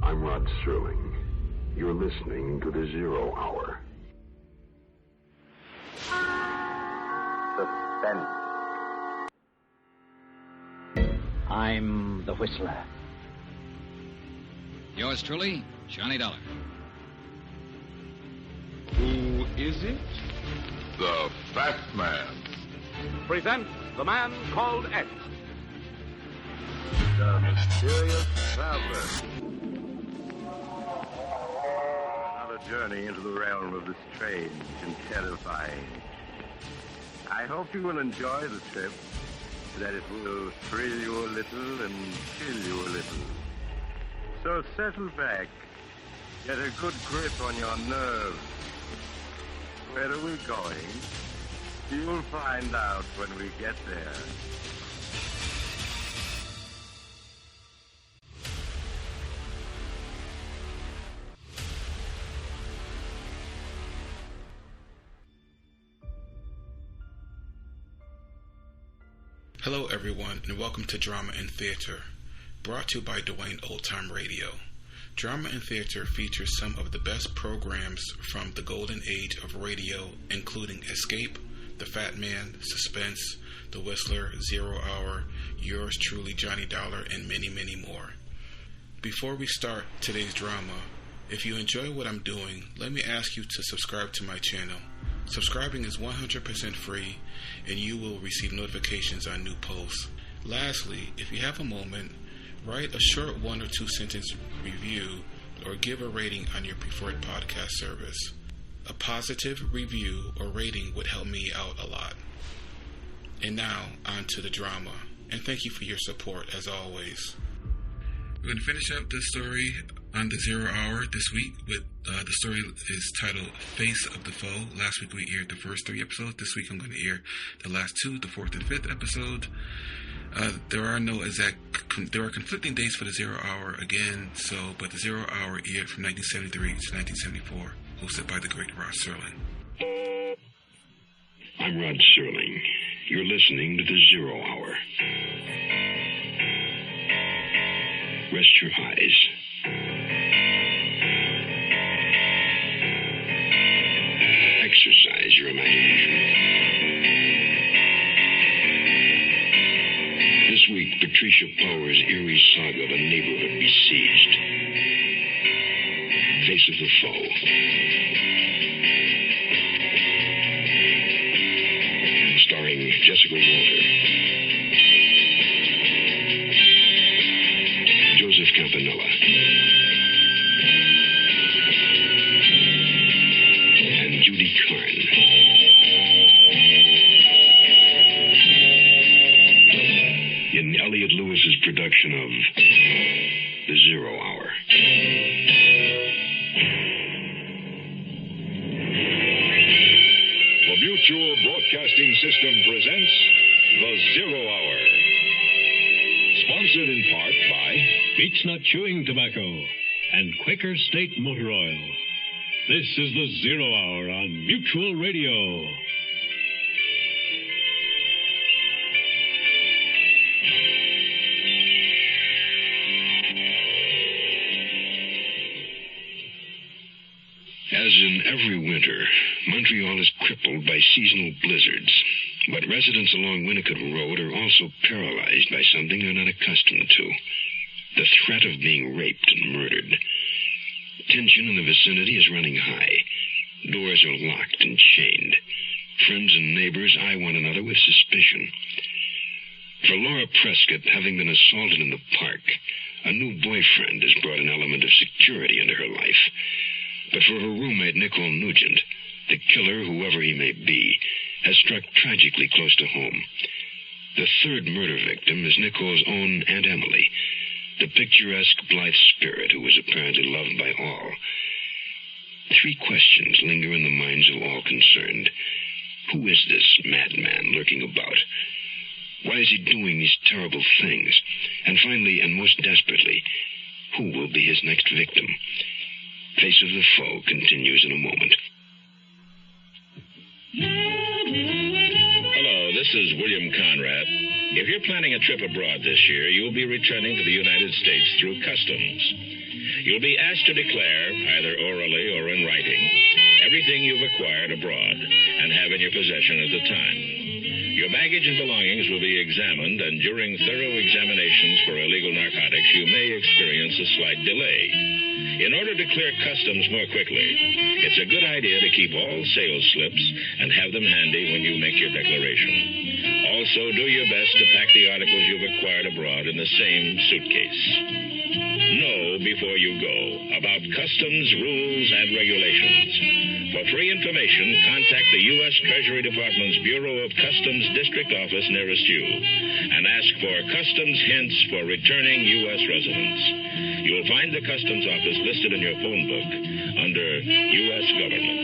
I'm Rod Serling. You're listening to The Zero Hour. Suspense. I'm the Whistler. Yours truly, Johnny Dollar. Who is it? The Fat Man. Presents The Man Called X. The Mysterious Traveler. Another journey into the realm of the strange and terrifying. I hope you will enjoy the trip, that it will thrill you a little and chill you a little. So settle back, get a good grip on your nerves. Where are we going? You'll find out when we get there. Hello everyone, and welcome to Drama and Theater, brought to you by Duane Old Time Radio. Drama and Theater features some of the best programs from the golden age of radio, including Escape, The Fat Man, Suspense, The Whistler, Zero Hour, Yours Truly, Johnny Dollar, and many, many more. Before we start today's drama, if you enjoy what I'm doing, let me ask you to subscribe to my channel. Subscribing is 100% free, and you will receive notifications on new posts. Lastly, if you have a moment, write a short 1 or 2 sentence review or give a rating on your preferred podcast service. A positive review or rating would help me out a lot. And now, on to the drama. And thank you for your support, as always. We're going to finish up this story on the Zero Hour this week with the story is titled Face of the Foe. Last week we aired the first 3 episodes. This week I'm going to air the last 2, the 4th and 5th episode. There are conflicting dates for the Zero Hour again, but the Zero Hour aired from 1973 to 1974, hosted by the great Rod Serling. I'm Rod Serling. You're listening to The Zero Hour. Rest your eyes. Exercise your imagination. This week, Patricia Power's eerie saga of a neighborhood besieged. Face of the Foe. Starring Jessica Walter, Joseph Campanella, and Judy Carne. In Elliot Lewis's production of The Zero Hour. The Mutual Broadcasting System presents The Zero Hour. Sponsored in part by Beech Nut Chewing Tobacco and Quaker State Motor Oil. This is The Zero Hour on Mutual Radio. As in every winter, Montreal is crippled by seasonal blizzards. But residents along Winnicott Road are also paralyzed by something they're not accustomed to. The threat of being raped and murdered. Tension in the vicinity is running high. Doors are locked and chained. Friends and neighbors eye one another with suspicion. For Laura Prescott, having been assaulted in the park, a new boyfriend has brought an element of security into her life. But for her roommate, Nicole Nugent, the killer, whoever he may be, has struck tragically close to home. The third murder victim is Nicole's own Aunt Emily, the picturesque, blithe spirit who was apparently loved by all. 3 questions linger in the minds of all concerned. Who is this madman lurking about? Why is he doing these terrible things? And finally, and most desperately, who will be his next victim? Face of the Foe continues in a moment. Hello, this is William Conrad. If you're planning a trip abroad this year, you'll be returning to the United States through customs. You'll be asked to declare, either orally or in writing, everything you've acquired abroad and have in your possession at the time. Your baggage and belongings will be examined, and during thorough examinations for illegal narcotics, you may experience a slight delay. In order to clear customs more quickly, it's a good idea to keep all sales slips and have them handy when you make your declaration. Also, do your best to pack the articles you've acquired abroad in the same suitcase. Know before you go about customs rules and regulations. For free information, contact the U.S. Treasury Department's Bureau of Customs District Office nearest you and ask for customs hints for returning U.S. residents. You'll find the Customs Office listed in your phone book under U.S. Government.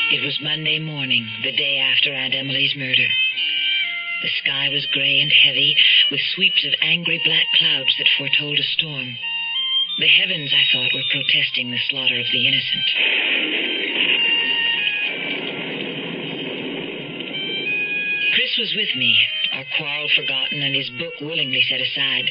It was Monday morning, the day after Aunt Emily's murder. The sky was gray and heavy, with sweeps of angry black clouds that foretold a storm. The heavens, I thought, were protesting the slaughter of the innocent. Chris was with me, our quarrel forgotten and his book willingly set aside.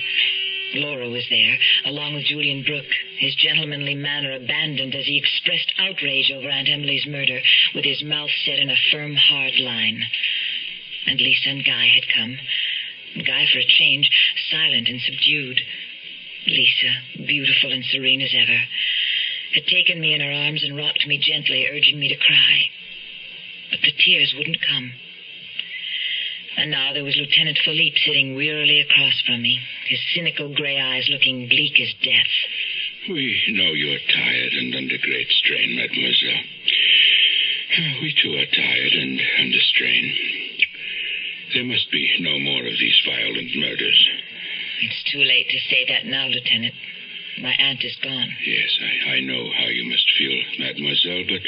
Laura was there, along with Julian Brooke, his gentlemanly manner abandoned as he expressed outrage over Aunt Emily's murder, with his mouth set in a firm, hard line. And Lisa and Guy had come. Guy, for a change, silent and subdued. Lisa, beautiful and serene as ever, had taken me in her arms and rocked me gently, urging me to cry. But the tears wouldn't come. And now there was Lieutenant Philippe sitting wearily across from me, his cynical gray eyes looking bleak as death. We know you're tired and under great strain, mademoiselle. We too are tired and under strain. There must be no more of these violent murders. It's too late to say that now, Lieutenant. My aunt is gone. Yes, I know how you must feel, mademoiselle, but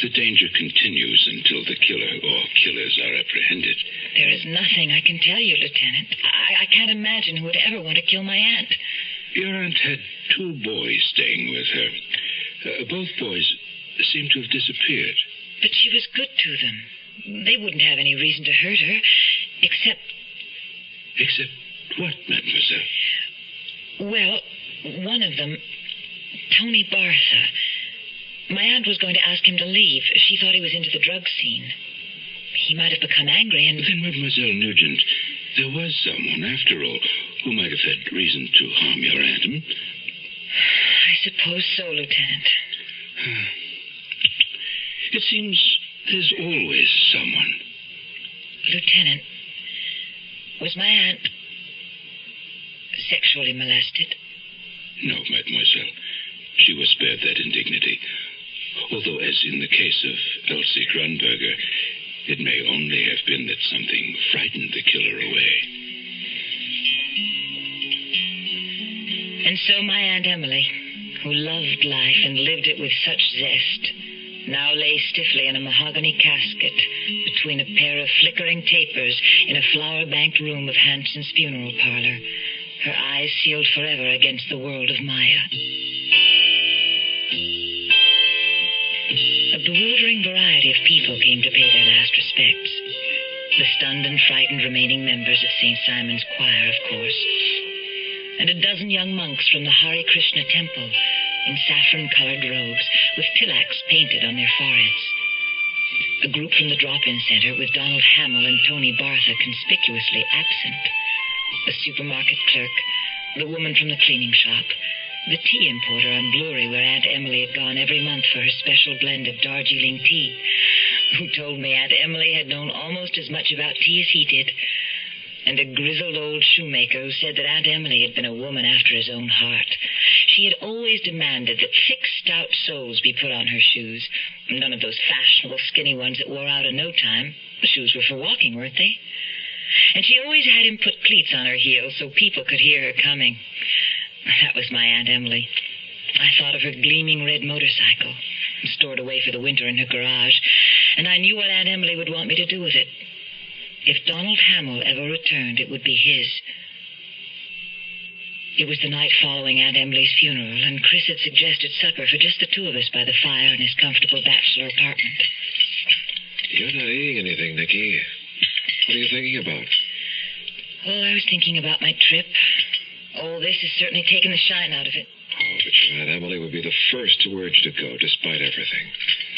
the danger continues until the killer or killers are apprehended. There is nothing I can tell you, Lieutenant. I can't imagine who would ever want to kill my aunt. Your aunt had 2 boys staying with her. Both boys seem to have disappeared. But she was good to them. They wouldn't have any reason to hurt her, except... Except what, mademoiselle? Well, one of them, Tony Bartha. My aunt was going to ask him to leave. She thought he was into the drug scene. He might have become angry and... Then, Mademoiselle Nugent, there was someone, after all, who might have had reason to harm your aunt, I suppose so, Lieutenant. It seems there's always someone. Lieutenant, was my aunt sexually molested? No, mademoiselle. She was spared that indignity. Although, as in the case of Elsie Grunberger, it may only have been that something frightened the killer away. And so my Aunt Emily, who loved life and lived it with such zest, now lay stiffly in a mahogany casket between a pair of flickering tapers in a flower-banked room of Hanson's funeral parlor, her eyes sealed forever against the world of Maya. A bewildering variety of people came to pay their last respects. The stunned and frightened remaining members of St. Simon's Choir, of course, and a dozen young monks from the Hare Krishna temple in saffron-colored robes with tilaks painted on their foreheads. A group from the drop-in center with Donald Hamill and Tony Bartha conspicuously absent. The supermarket clerk, the woman from the cleaning shop, the tea importer on Blurry where Aunt Emily had gone every month for her special blend of Darjeeling tea, who told me Aunt Emily had known almost as much about tea as he did, and a grizzled old shoemaker who said that Aunt Emily had been a woman after his own heart. She had always demanded that thick, stout soles be put on her shoes, none of those fashionable, skinny ones that wore out in no time. The shoes were for walking, weren't they? And she always had him put cleats on her heels so people could hear her coming. That was my Aunt Emily. I thought of her gleaming red motorcycle, stored away for the winter in her garage, and I knew what Aunt Emily would want me to do with it. If Donald Hamill ever returned, it would be his. It was the night following Aunt Emily's funeral, and Chris had suggested supper for just the two of us by the fire in his comfortable bachelor apartment. You're not eating anything, Nicky. What are you thinking about? Oh, I was thinking about my trip. Oh, this has certainly taken the shine out of it. Oh, but your Aunt Emily would be the first to urge you to go, despite everything.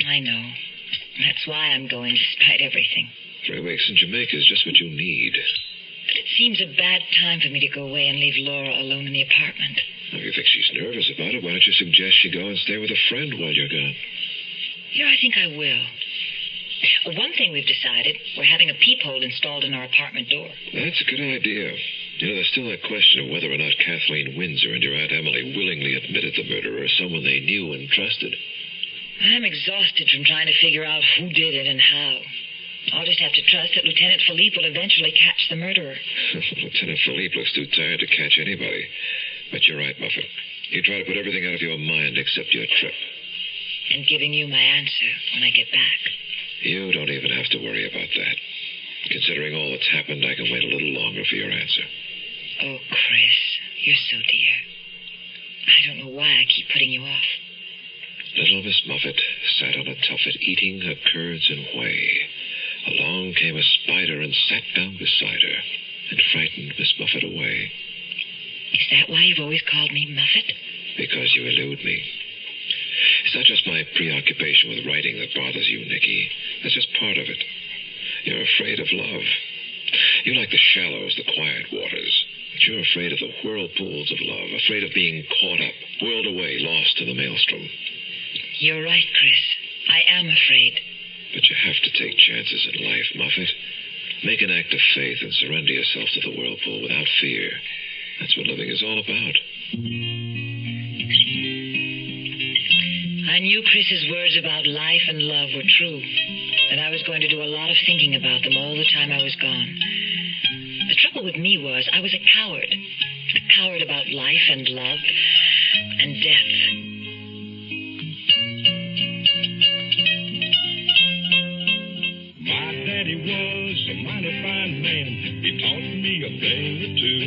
I know. That's why I'm going, despite everything. 3 weeks in Jamaica is just what you need. But it seems a bad time for me to go away and leave Laura alone in the apartment. If you think she's nervous about it, why don't you suggest she go and stay with a friend while you're gone? I think I will. One thing we've decided, we're having a peephole installed in our apartment door. That's a good idea. There's still that question of whether or not Kathleen Windsor and your Aunt Emily willingly admitted the murder or someone they knew and trusted. I'm exhausted from trying to figure out who did it and how. I'll just have to trust that Lieutenant Philippe will eventually catch the murderer. Lieutenant Philippe looks too tired to catch anybody. But you're right, Muffet. You try to put everything out of your mind except your trip. And giving you my answer when I get back. You don't even have to worry about that. Considering all that's happened, I can wait a little longer for your answer. Oh, Chris, you're so dear. I don't know why I keep putting you off. Little Miss Muffet sat on a tuffet eating her curds and whey. Along came a spider and sat down beside her and frightened Miss Muffet away. Is that why you've always called me Muffet? Because you elude me. It's not just my preoccupation with writing that bothers you, Nicky. That's just part of it. You're afraid of love. You like the shallows, the quiet waters. But you're afraid of the whirlpools of love, afraid of being caught up, whirled away, lost in the maelstrom. You're right, Chris. I am afraid. But you have to take chances in life, Muffet. Make an act of faith and surrender yourself to the whirlpool without fear. That's what living is all about. I knew Chris's words about life and love were true, and I was going to do a lot of thinking about them all the time I was gone. The trouble with me was I was a coward about life and love and death. My daddy was a mighty fine man. He taught me a thing or two.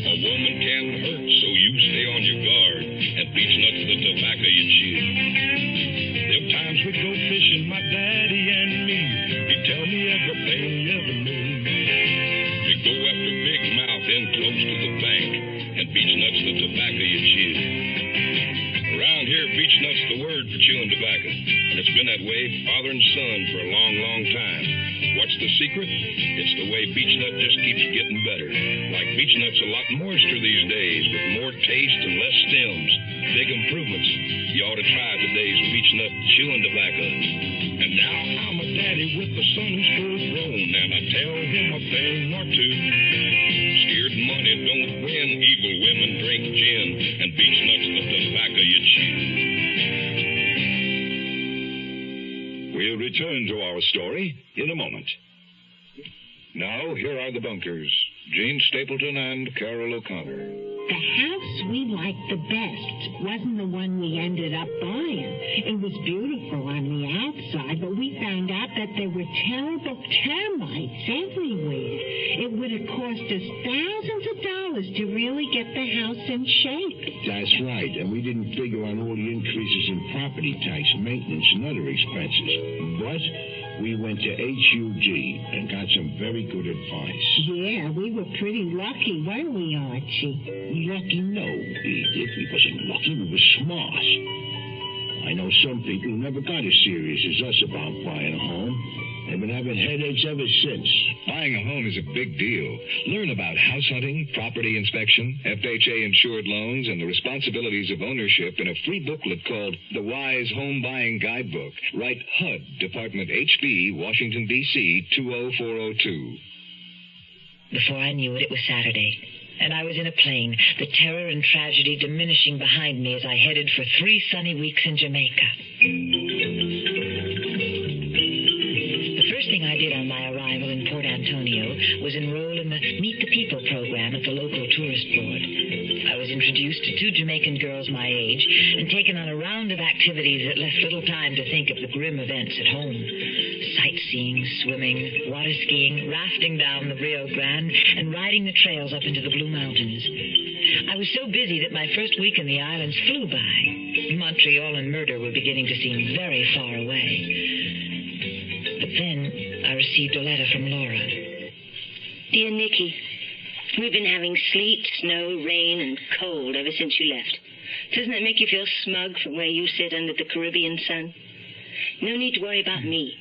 A woman can hurt, so you stay on your guard. And beech nuts the tobacco you chew. Them times we'd go fishing, my daddy and me. He'd tell me everything he ever knew. We'd go after big mouth in close to the bank. And beech nuts the tobacco you chew. Around here, beech nuts the word for chewing tobacco. And it's been that way, father and son, for a long, long time. What's the secret? It's the way beech nut just keeps getting better. Like beech nuts a lot moister these days, with more taste and less stems. Big improvements. You ought to try today's beech nut chewing tobacco. And now I'm a daddy with a son who's full grown, and I tell him a thing or two. Scared money don't win, evil women drink gin, and beech nuts the tobacco you chew. We'll return to our story in a moment. Now, here are the bunkers, Gene Stapleton and Carol O'Connor. The house we liked the best wasn't the one we ended up buying. It was beautiful on the outside, but we found out that there were terrible termites everywhere. It would have cost us thousands of dollars to really get the house in shape. That's right, and we didn't figure on all the increases in property tax, maintenance, and other expenses. But we went to HUG and got some very good advice. Yeah, we were pretty lucky, weren't we, Archie? Lucky? No, Edith. We wasn't lucky. We were smart. I know some people who never got as serious as us about buying a home. They've been having headaches ever since. Buying a home is a big deal. Learn about house hunting, property inspection, FHA-insured loans, and the responsibilities of ownership in a free booklet called The Wise Home Buying Guidebook. Write HUD, Department HB, Washington, D.C., 20402. Before I knew it, it was Saturday, and I was in a plane, the terror and tragedy diminishing behind me as I headed for 3 sunny weeks in Jamaica. The first thing I did on my arrival in Port Antonio was enroll in the Meet the People program at the local tourist board. I was introduced to 2 Jamaican girls my age and taken on a round of activities that left little time to think of the grim events at home. Sightseeing, swimming, water skiing, rafting down the Rio Grande, and riding the trails up into the Blue Mountains. I was so busy that my first week in the islands flew by. Montreal and murder were beginning to seem very far away. But then I received a letter from Laura. Dear Nicky, we've been having sleet, snow, rain, and cold ever since you left. Doesn't that make you feel smug from where you sit under the Caribbean sun? No need to worry about me.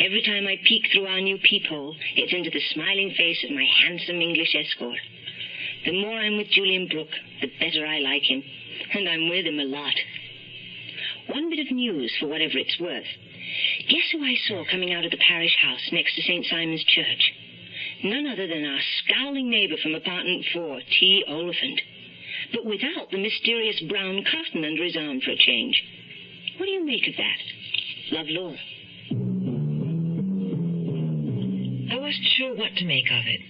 Every time I peek through our new peephole, it's into the smiling face of my handsome English escort. The more I'm with Julian Brooke, the better I like him. And I'm with him a lot. One bit of news, for whatever it's worth. Guess who I saw coming out of the parish house next to St. Simon's Church? None other than our scowling neighbor from apartment 4, T. Oliphant. But without the mysterious brown cotton under his arm for a change. What do you make of that? Love, Laura. I wasn't sure what to make of it.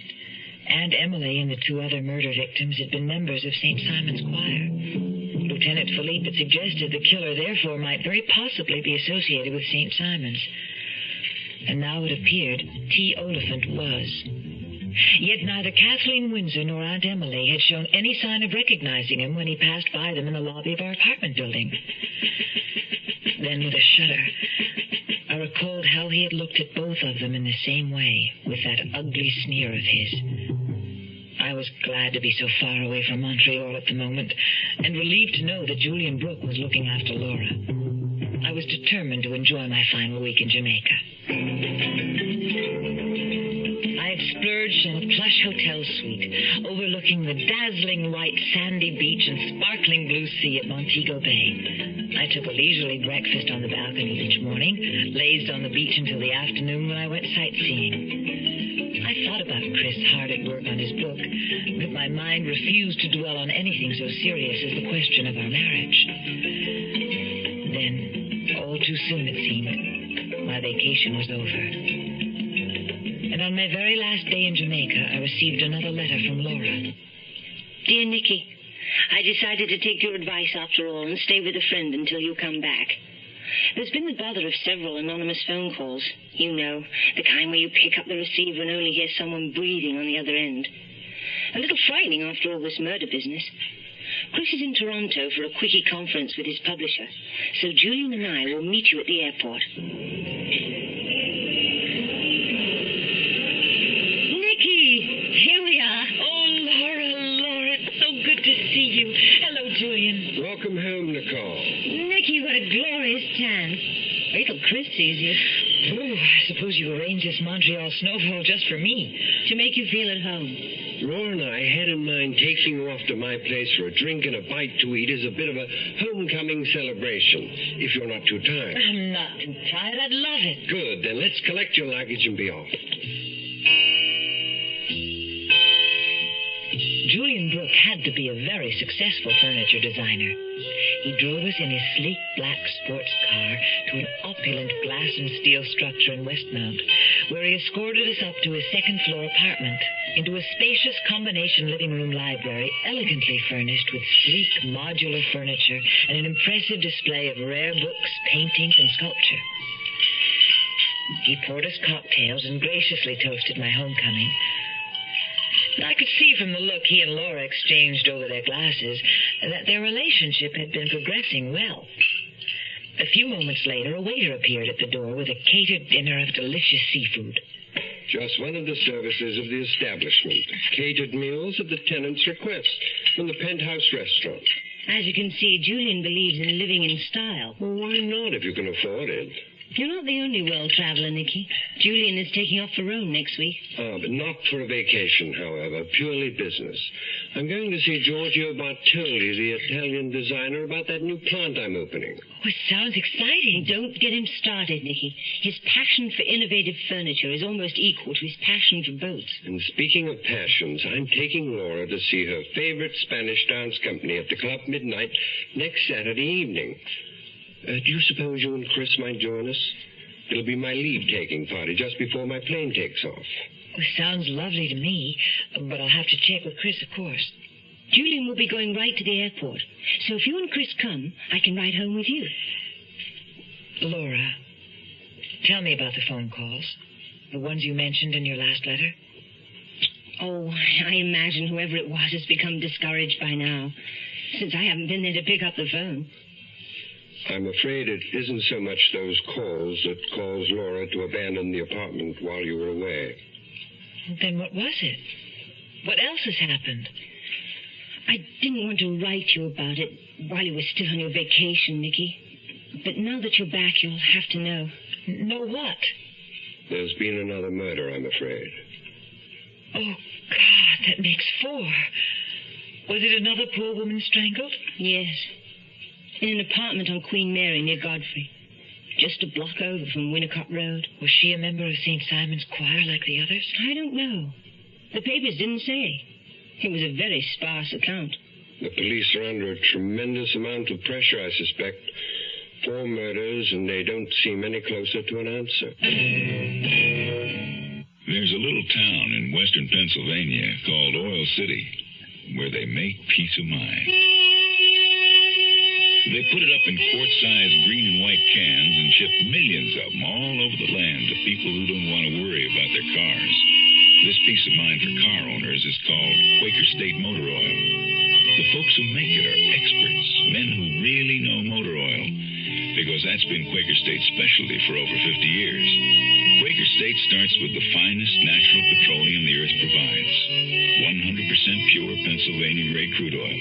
Aunt Emily and the 2 other murder victims had been members of St. Simon's Choir. Lieutenant Philippe had suggested the killer, therefore, might very possibly be associated with St. Simon's. And now it appeared T. Oliphant was. Yet neither Kathleen Windsor nor Aunt Emily had shown any sign of recognizing him when he passed by them in the lobby of our apartment building. Then, with a shudder, I recalled how he had looked at both of them in the same way, with that ugly sneer of his. I was glad to be so far away from Montreal at the moment, and relieved to know that Julian Brooke was looking after Laura. I was determined to enjoy my final week in Jamaica. I had splurged on a plush hotel suite overlooking the dazzling white sandy beach and sparkling blue sea at Montego Bay. I took a leisurely breakfast on the balcony each morning, lazed on the beach until the afternoon when I went sightseeing. I thought about Chris hard at work on his book, but my mind refused to dwell on anything so serious as the question of our marriage. Then, all too soon it seemed, my vacation was over. And on my very last day in Jamaica, I received another letter from Laura. Dear Nicky, I decided to take your advice after all and stay with a friend until you come back. There's been the bother of several anonymous phone calls. You know, the kind where you pick up the receiver and only hear someone breathing on the other end. A little frightening after all this murder business. Chris is in Toronto for a quickie conference with his publisher, so Julian and I will meet you at the airport. Welcome home, Nicole. Nicky, what a glorious tan. Wait till Chris sees you. Oh, I suppose you arranged this Montreal snowfall just for me. To make you feel at home. Laura and I had in mind taking you off to my place for a drink and a bite to eat as a bit of a homecoming celebration, if you're not too tired. I'm not too tired. I'd love it. Good. Then let's collect your luggage and be off. Julian Brooke had to be a very successful furniture designer. He drove us in his sleek black sports car to an opulent glass and steel structure in Westmount, where he escorted us up to his second-floor apartment, into a spacious combination living room library, elegantly furnished with sleek modular furniture and an impressive display of rare books, paintings, and sculpture. He poured us cocktails and graciously toasted my homecoming. I could see from the look he and Laura exchanged over their glasses that their relationship had been progressing well. A few moments later, a waiter appeared at the door with a catered dinner of delicious seafood. Just one of the services of the establishment. Catered meals at the tenant's request from the Penthouse restaurant. As you can see, Julian believes in living in style. Well, why not if you can afford it? You're not the only world traveler, Nicky. Julian is taking off for Rome next week. But not for a vacation, however. Purely business. I'm going to see Giorgio Bartoli, the Italian designer, about that new plant I'm opening. Oh, it sounds exciting. Don't get him started, Nicky. His passion for innovative furniture is almost equal to his passion for boats. And speaking of passions, I'm taking Laura to see her favorite Spanish dance company at the Club Midnight next Saturday evening. Do you suppose you and Chris might join us? It'll be my leave-taking party just before my plane takes off. Well, sounds lovely to me, but I'll have to check with Chris, of course. Julian will be going right to the airport, so if you and Chris come, I can ride home with you. Laura, tell me about the phone calls, the ones you mentioned in your last letter. Oh, I imagine whoever it was has become discouraged by now, since I haven't been there to pick up the phone. I'm afraid it isn't so much those calls that caused Laura to abandon the apartment while you were away. Then what was it? What else has happened? I didn't want to write you about it while you were still on your vacation, Nicky. But now that you're back, you'll have to know. Know what? There's been another murder, I'm afraid. Oh, God, that makes 4. Was it another poor woman strangled? Yes. In an apartment on Queen Mary near Godfrey. Just a block over from Winnicott Road. Was she a member of St. Simon's Choir like the others? I don't know. The papers didn't say. It was a very sparse account. The police are under a tremendous amount of pressure, I suspect. 4 murders, and they don't seem any closer to an answer. There's a little town in western Pennsylvania called Oil City where they make peace of mind. They put it up in quart-sized green and white cans and ship millions of them all over the land to people who don't want to worry about their cars. This peace of mind for car owners is called Quaker State Motor Oil. The folks who make it are experts, men who really know motor oil, because that's been Quaker State's specialty for over 50 years. Quaker State starts with the finest natural petroleum the earth provides, 100% pure Pennsylvania-grade crude oil.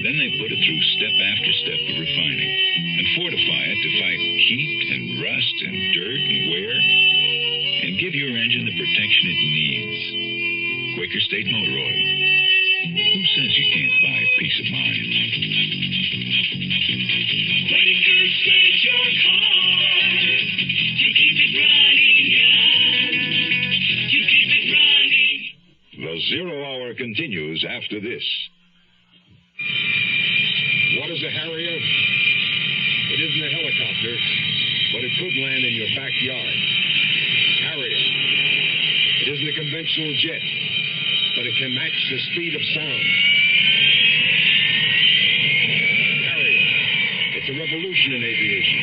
Then they put it through step after step of refining and fortify it to fight heat and rust and dirt and wear and give your engine the protection it needs. Quaker State Motor Oil. Who says you can't buy peace of mind? Quaker State your car to keep it running, to keep it running. The 0 Hour continues after this. What is a Harrier? It isn't a helicopter, but it could land in your backyard. Harrier. It isn't a conventional jet, but it can match the speed of sound. Harrier. It's a revolution in aviation,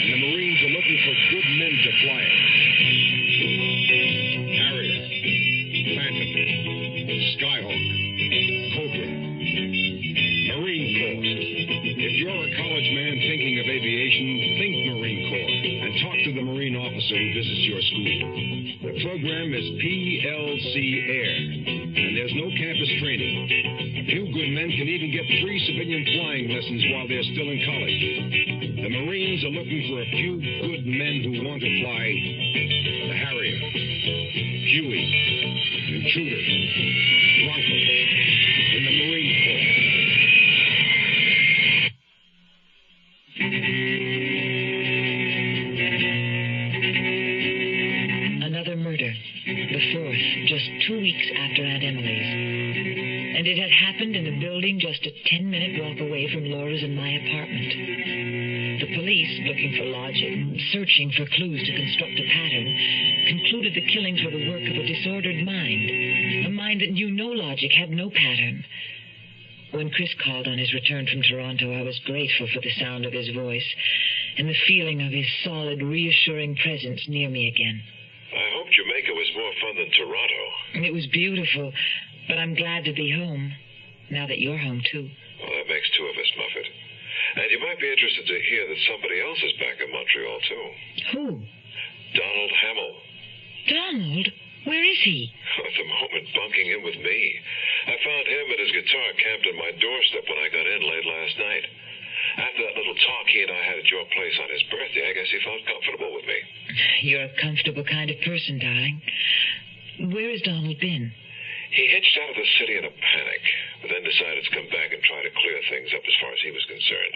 and the Marines are looking for good men to fly it. Harrier. Phantom. Skyhawk. Cobra. Marine Corps. If you're a college man thinking of aviation, think Marine Corps and talk to the Marine officer who visits your school. The program is PLC Air, and there's no campus training. A few good men can even get free civilian flying lessons while they're still in college. The Marines are looking for a few good men who want to fly the Harrier, Huey, Intruder, Bronco, in the Marine Corps. Another murder. The 4th, just 2 weeks after Aunt Emily's. And it had happened in a building just a 10-minute walk away from Laura's and my apartment. The police, looking for logic, searching for clues to construct a pattern, concluded the killings were the work of a disordered mind. A mind that knew no logic, had no pattern. When Chris called on his return from Toronto, I was grateful for the sound of his voice and the feeling of his solid, reassuring presence near me again. I hope Jamaica was more fun than Toronto. It was beautiful, but I'm glad to be home, now that you're home, too. Well, that makes 2 of us, Muffet. And you might be interested to hear that somebody else is back in Montreal, too. Who? Donald Hamill. Donald? Where is he? At the moment, bunking in with me. I found him and his guitar camped on my doorstep when I got in late last night. After that little talk he and I had at your place on his birthday, I guess he felt comfortable with me. You're a comfortable kind of person, darling. Where has Donald been? He hitched out of the city in a panic, but then decided to come back and try to clear things up as far as he was concerned.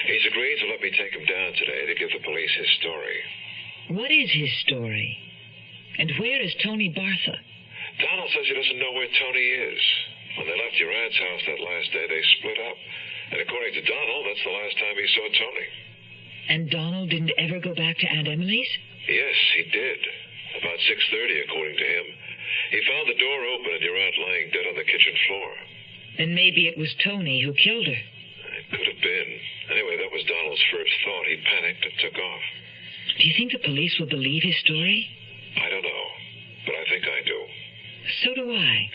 He's agreed to let me take him down today to give the police his story. What is his story? And where is Tony Bartha? Donald says he doesn't know where Tony is. When they left your aunt's house that last day, they split up. And according to Donald, that's the last time he saw Tony. And Donald didn't ever go back to Aunt Emily's? Yes, he did. About 6:30, according to him. He found the door open and your aunt lying dead on the kitchen floor. Then maybe it was Tony who killed her. It could have been. Anyway, that was Donald's first thought. He panicked and took off. Do you think the police will believe his story? I don't know, but I think I do. So do I.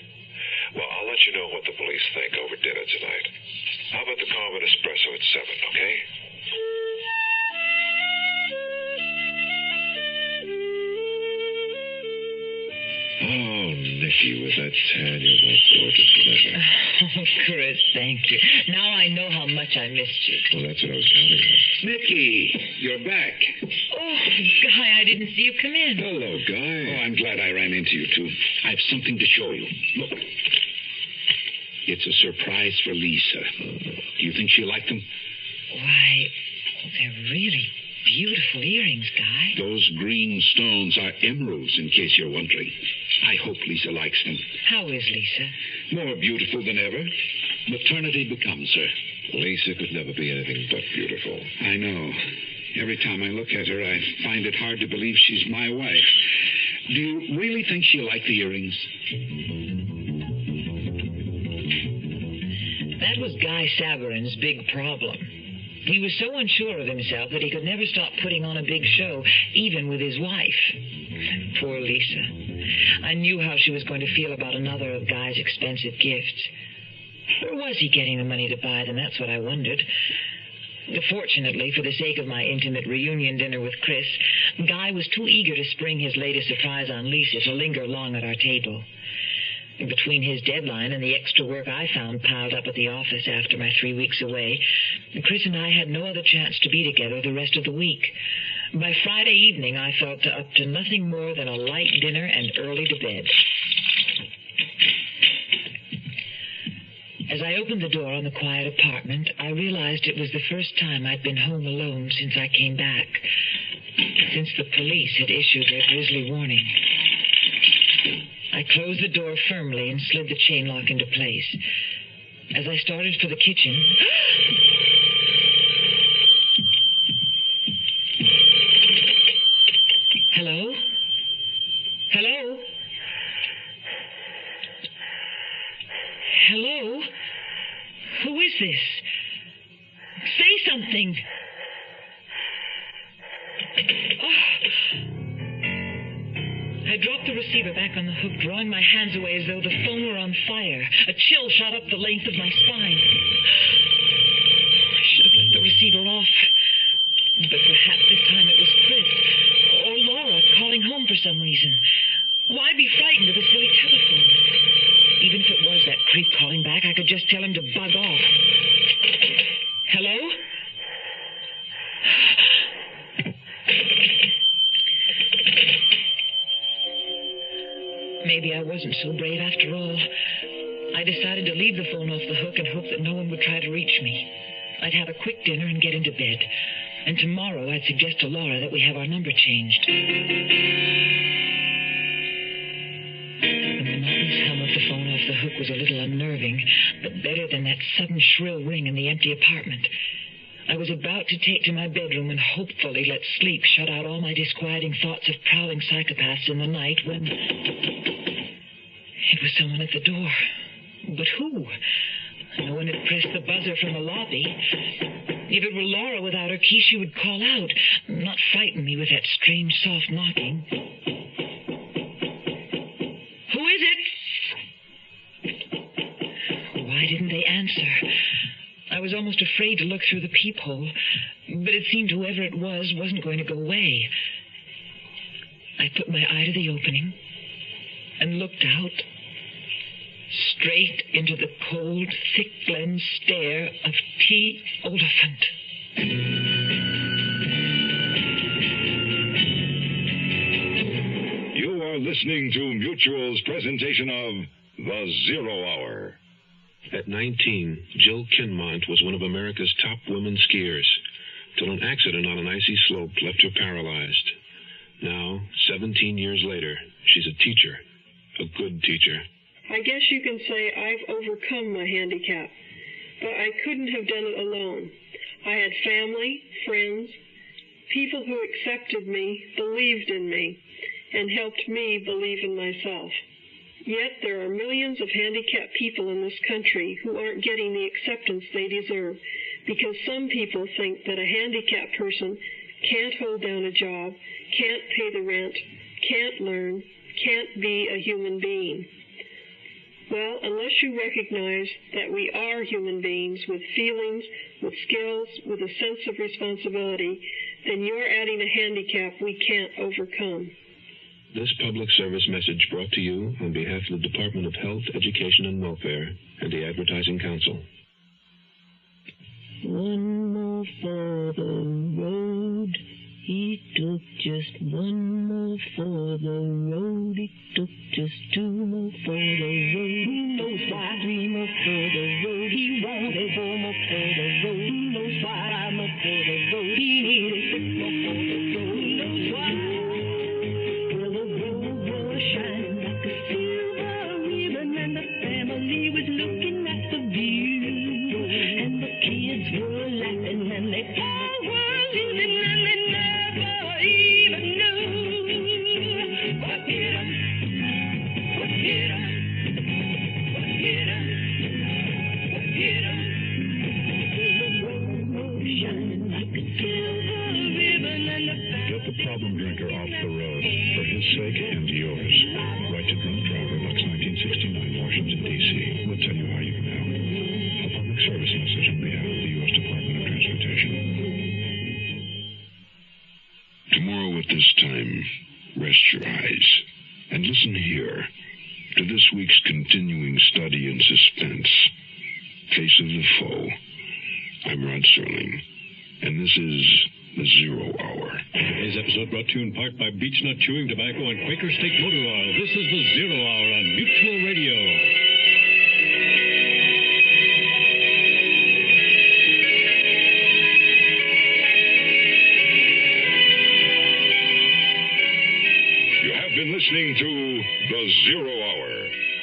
Well, I'll let you know what the police think over dinner tonight. How about the Carmen espresso at 7, okay? Mickey, was that tan you're more gorgeous than ever. Oh, Chris, thank you. Now I know how much I missed you. Well, that's what I was counting on. Mickey, you're back. Oh, Guy, I didn't see you come in. Hello, Guy. Oh, I'm glad I ran into you, too. I have something to show you. Look. It's a surprise for Lisa. Do you think she'll like them? Why, they're really beautiful earrings, Guy. Those green stones are emeralds, in case you're wondering. I hope Lisa likes them. How is Lisa? More beautiful than ever. Maternity becomes her. Lisa could never be anything but beautiful. I know. Every time I look at her, I find it hard to believe she's my wife. Do you really think she'll like the earrings? That was Guy Saverin's big problem. He was so unsure of himself that he could never stop putting on a big show, even with his wife. Poor Lisa. I knew how she was going to feel about another of Guy's expensive gifts. Where was he getting the money to buy them? That's what I wondered. Fortunately, for the sake of my intimate reunion dinner with Chris, Guy was too eager to spring his latest surprise on Lisa to linger long at our table. Between his deadline and the extra work I found piled up at the office after my 3 weeks away, Chris and I had no other chance to be together the rest of the week. By Friday evening, I felt up to nothing more than a light dinner and early to bed. As I opened the door on the quiet apartment, I realized it was the first time I'd been home alone since I came back, since the police had issued their grisly warning. I closed the door firmly and slid the chain lock into place. As I started for the kitchen... Hello? Hello? Hello? Who is this? Say something. I dropped the receiver back on the hook, drawing my hands away as though the phone were on fire. A chill shot up the length of my spine. I should have let the receiver off. But perhaps this time it was Chris or Laura calling home for some reason. Why be frightened of a silly telephone? Even if it was that creep calling back, I could just tell him to bug off. Hello? Maybe I wasn't so brave after all. I decided to leave the phone off the hook and hope that no one would try to reach me. I'd have a quick dinner and get into bed. And tomorrow I'd suggest to Laura that we have our number changed. The monotonous hum of the phone off the hook was a little unnerving, but better than that sudden shrill ring in the empty apartment. I was about to take to my bedroom and hopefully let sleep shut out all my disquieting thoughts of prowling psychopaths in the night when... It was someone at the door. But who? No one had pressed the buzzer from the lobby. If it were Laura without her key, she would call out, not frighten me with that strange, soft knocking. Who is it? Why didn't they answer? I was almost afraid to look through the peephole, but it seemed whoever it was wasn't going to go away. I put my eye to the opening and looked out, straight into the cold, thick blend stare of T. Oliphant. You are listening to Mutual's presentation of The Zero Hour. At 19, Jill Kinmont was one of America's top women skiers, till an accident on an icy slope left her paralyzed. Now, 17 years later, she's a teacher, a good teacher. I guess you can say I've overcome my handicap, but I couldn't have done it alone. I had family, friends, people who accepted me, believed in me, and helped me believe in myself. Yet there are millions of handicapped people in this country who aren't getting the acceptance they deserve because some people think that a handicapped person can't hold down a job, can't pay the rent, can't learn, can't be a human being. Well, unless you recognize that we are human beings with feelings, with skills, with a sense of responsibility, then you're adding a handicap we can't overcome. This public service message brought to you on behalf of the Department of Health, Education, and Welfare and the Advertising Council. One more for the road. He took just one more for the road. He took just two more for the road. Who knows why? Three more for the road. He wanted four more for the road. Who knows why? Five more for the road. He needed six more for the road. Who knows why? Well, the road was shining like a silver ribbon, and the family was looking at the view, and the kids were laughing, and they all were living, and they never even knew what hit 'em, what hit 'em, what hit 'em, what hit 'em. The road was shining like a silver ribbon, and the Get the problem drinker off the road, for his sake and yours. Write to Drunk Driver, Lux 1969, Washington, D.C. We'll tell you how you can help. A public service message on behalf of the U.S. Department of Transportation. Tomorrow at this time, rest your eyes and listen here to this week's continuing study in suspense, Face of the Foe. I'm Rod Serling, and this is The Zero Hour. Today's episode brought to you in part by Beechnut Chewing Tobacco and Quaker State Motor Oil. This is The Zero Hour on Mutual Radio. You have been listening to The Zero Hour,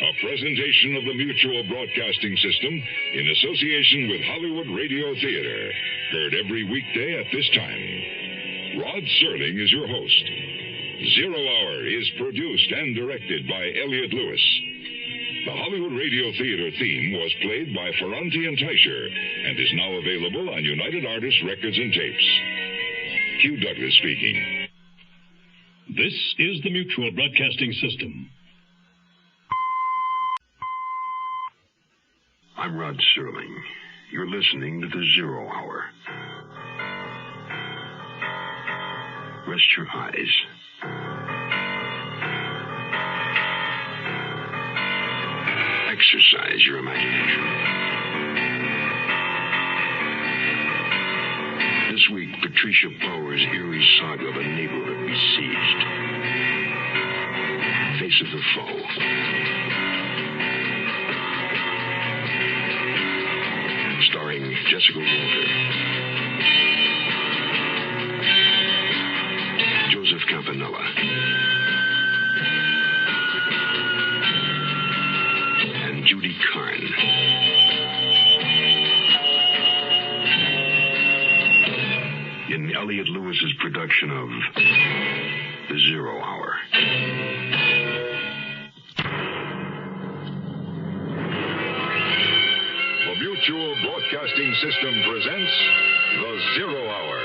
a presentation of the Mutual Broadcasting System in association with Hollywood Radio Theater. Heard every weekday at this time. Rod Serling is your host. Zero Hour is produced and directed by Elliot Lewis. The Hollywood Radio Theater theme was played by Ferranti and Teicher and is now available on United Artists Records and Tapes. Hugh Douglas speaking. This is the Mutual Broadcasting System. I'm Rod Serling. You're listening to The Zero Hour. Rest your eyes. Exercise your imagination. This week, Patricia Power's eerie saga of a neighborhood besieged. Face of the Foe. Starring Jessica Walter, Joseph Campanella, and Judy Carne. In Elliot Lewis's production of The Zero Hour. Mutual Broadcasting System presents The Zero Hour.